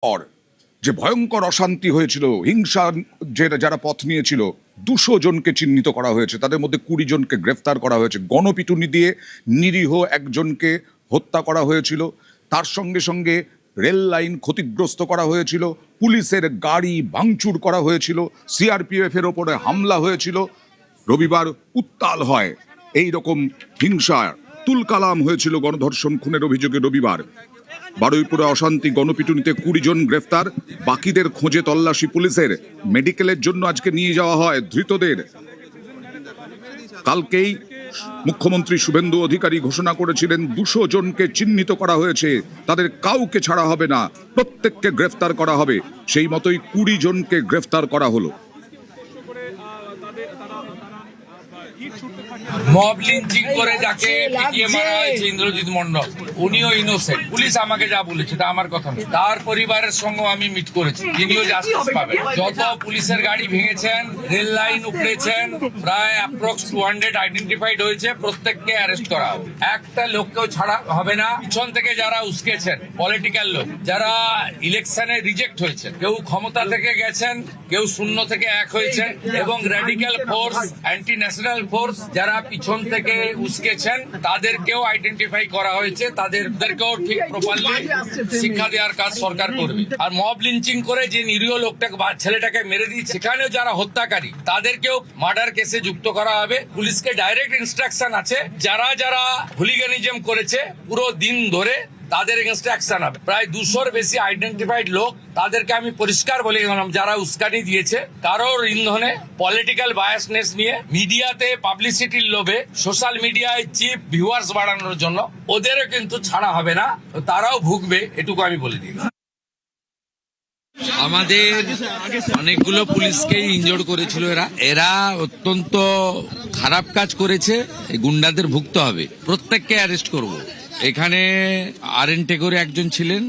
পর যে ভয়ঙ্কর অশান্তি হয়েছিল, হিংসা যারা পথ নিয়েছিল, 200 জনকে চিহ্নিত করা হয়েছে, তাদের মধ্যে 20 জনকে গ্রেফতার করা হয়েছে, গণপিটুনি দিয়ে নিরীহ একজনকে হত্যা করা হয়েছিল, তার সঙ্গে সঙ্গে রেল লাইন ক্ষতিগ্রস্ত করা হয়েছিল, পুলিশের গাড়ি ভাঙচুর করা হয়েছিল, সিআরপিএফ এর ওপরে হামলা হয়েছিল। রবিবার উত্তাল হয় এই রকম হিংসা, তুলকালাম হয়েছিল গণধর্ষণ খুনের অভিযোগে। রবিবার বারুইপুরে অশান্তি, গণপিটুনিতে 20 জন গ্রেফতার, বাকিদের খোঁজে তল্লাশি পুলিশের। মেডিকেলের জন্য আজকে নিয়ে যাওয়া হয় ধৃতদের। কালকেই মুখ্যমন্ত্রী শুভেন্দু অধিকারী ঘোষণা করেছিলেন 200 জনকে চিহ্নিত করা হয়েছে, তাদের কাউকে ছাড়া হবে না, প্রত্যেককে গ্রেফতার করা হবে। সেই মতোই 20 জনকে গ্রেফতার করা হলো। মব লিঞ্চিং করে যাকে পিটিয়ে মারা হয়েছে ইন্দ্রজিৎ মন্ডল, উনিও ইনোসেন্ট। পুলিশ আমাকে যা বলেছে তা আমার কথা নয়, তার পরিবারের সঙ্গে আমি মিট করেছি, তিনিও জাস্টিস পাবেন। যত পুলিশের গাড়ি ভেঙেছেন, রেল লাইন উপড়েছেন, প্রায় অ্যাপ্রক্স 200 আইডেন্টিফাইড হয়েছে, প্রত্যেককে অ্যারেস্ট করা হবে। একটা লোককেও ছাড়া হবে না। পিছন থেকে যারা উস্কেছেন, পলিটিক্যাল লোক যারা ইলেকশনে রিজেক্ট হয়েছে, কেউ ক্ষমতা থেকে গেছেন, কেউ শূন্য থেকে 1 হয়েছে, এবং radical force, anti national force যারা পিছন থেকে উস্কেছেন, তাদেরকেও আইডেন্টিফাই করা হয়েছে, তাদেরকেও ঠিক প্রপারলি শিক্ষা দেওয়ার কাজ সরকার করবে। আর মব লিঞ্চিং করে যে নিরীহ লোকটাকে বা ছেলেটাকে মেরে দিয়েছে, সেখানেও যারা হত্যাকারী তাদেরকেও মার্ডার কেসে যুক্ত করা হবে। পুলিশকে ডাইরেক্ট ইনস্ট্রাকশন আছে, যারা যারা হুলিগানিজম করেছে পুরো দিন ধরে তাদের এগেনস্টে অ্যাকশন হবে। প্রায় 200-র বেশি আইডেন্টিফাইড লোক, তাদেরকে আমি পরিষ্কার বলে গেলাম, যারা উস্কানি দিয়েছে, কারোর ইন্ধনে পলিটিক্যাল বায়াসনেস নিয়ে, মিডিয়াতে পাবলিসিটির লোভে, সোশ্যাল মিডিয়ায় চিপ ভিউয়ার্স বাড়ানোর জন্য ওদেরও কিন্তু ছাড়া হবে না, তারাও ভুগবে, এটুকু আমি বলে দিই। আমাদের অনেকগুলো পুলিশকেই ইনজোর্ড করেছিল এরা অত্যন্ত খারাপ কাজ করেছে, এই গুন্ডাদের ভুগতে হবে, প্রত্যেককে অ্যারেস্ট করব। এখানে আরএনটে করে একজন ছিলেন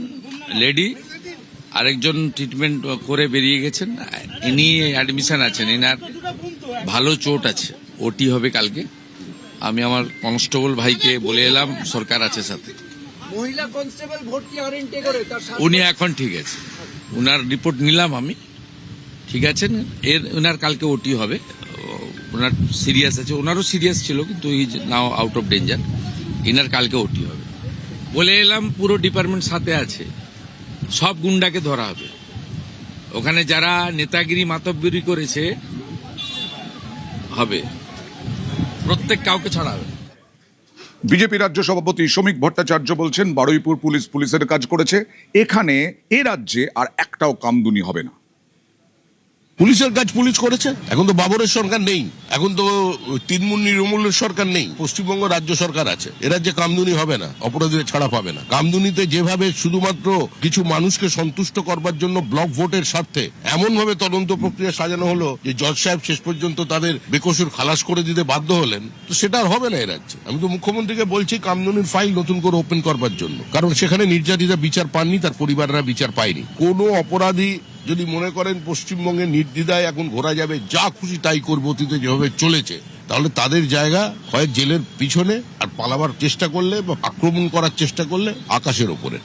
লেডি, আরেকজন ট্রিটমেন্ট করে বেরিয়ে গেছেন, ইনি অ্যাডমিশন আছেন, ইনার ভালো চোট আছে, ওটি হবে কালকে। আমি আমার কনস্টেবল ভাইকে বলে এলাম, সরকার আছে সাথে। মহিলা কনস্টেবল ভর্তি আরএনটে করে, উনি এখন ঠিক আছে, উনার রিপোর্ট নিলাম আমি, ঠিক আছেন। উনার কালকে ওটি হবে, ওনার সিরিয়াস আছে, ওনারও সিরিয়াস ছিল কিন্তু is now out of danger. Inner কালকে ওটি হবে বলে এলাম। পুরো ডিপার্টমেন্ট সাথে আছে, সব গুন্ডাকে ধরা হবে। ওখানে যারা নেতাগিরি মাতব্বরি করেছে হবে, প্রত্যেক কাউকে ছাড়া হবে। বিজেপি রাজ্য সভাপতি শ্রমিক ভট্টাচার্য বলছেন, বারুইপুর পুলিশের কাজ করেছে, এখানে এ রাজ্যে আর একটাও কামদুনি হবে না। পুলিশের কাজ পুলিশ করেছে। এখন তো বাবরের সরকার নেই, এখন তো তৃণমূল নির্মূলের সরকার নেই, পশ্চিমবঙ্গ রাজ্য সরকার আছে। এরা যে কামদুনি হবে না, অপরাধীরা ছাড়া পাবে না। কামদুনিতে যেভাবে শুধুমাত্র কিছু মানুষকে সন্তুষ্ট করবার জন্য ব্লক ভোটের স্বার্থে এমন ভাবে তদন্ত প্রক্রিয়া সাজানো হলো যে জজ সাহেব শেষ পর্যন্ত তাদের বেকসুর খালাস করে দিতে বাধ্য হলেন, তো সেটা আর হবে না এ রাজ্যে। আমি তো মুখ্যমন্ত্রীকে বলছি কামদুনির ফাইল নতুন করে ওপেন করবার জন্য, কারণ সেখানে নির্যাতিতা বিচার পাননি, তার পরিবাররা বিচার পায়নি। কোনো অপরাধী যদি মনে করেন পশ্চিমবঙ্গে নির্দ্বিধায় এখন ঘোরা যাবে, যা খুশি তাই করবে, অতীতে যেভাবে চলেছে, তাহলে তাদের জায়গা হয় জেলের পিছনে, আর পালাবার চেষ্টা করলে বা আক্রমণ করার চেষ্টা করলে আকাশের ওপরে।